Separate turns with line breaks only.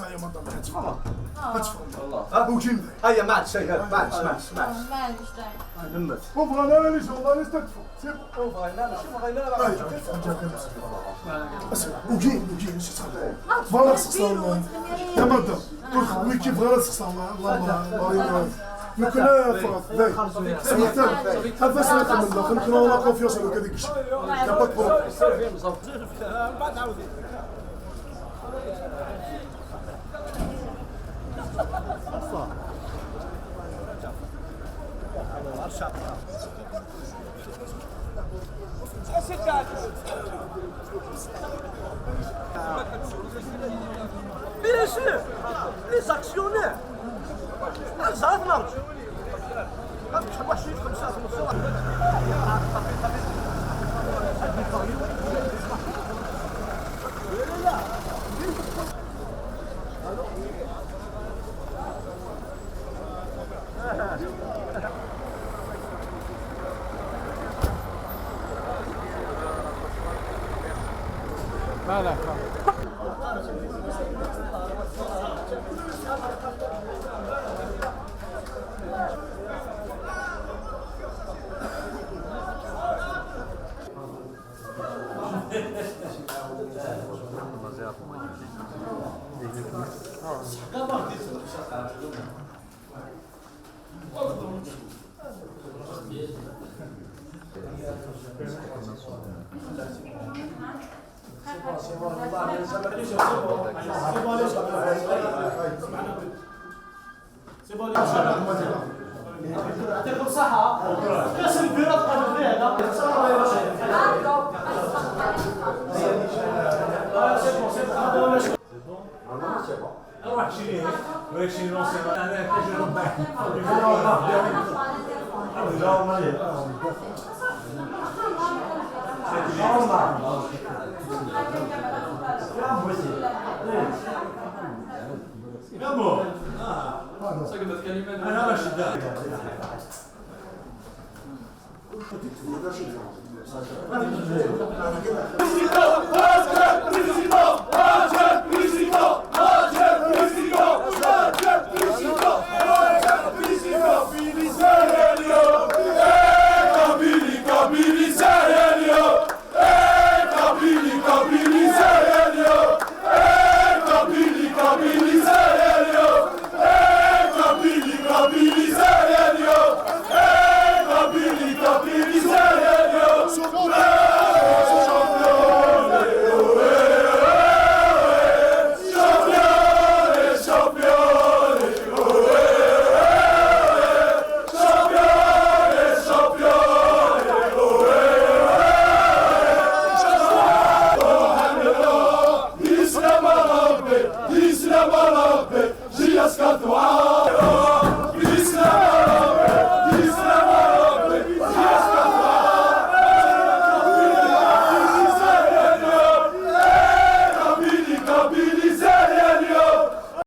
هيا منطقة هتفرج هتفرج
والله
وجيم
هيا ما عاد شيء معلش نمت
وفرانا انا اللي شغال نستكفوا سيب وجين ايش تصدق فوالا سقساو يا مدام ويكي فوالا سقساو الله ممكن فرط باي سمعتها هذا سمعت من داخل ممكن ولا كونفيونس ولا كذاك الشيء يا با بروبليم
بعد عاودي Bien sûr, les actionnaires. Ça marche. Je vois chiffre comme ça, comme ça.
Voilà.
يعطيكم الصحة. كاس البيرة تقدم فيها هذا. روح شيليه. روح شيليه نوصل. أنا كاجي ربع. يامو سقطت كلمة أنا ماشي داعي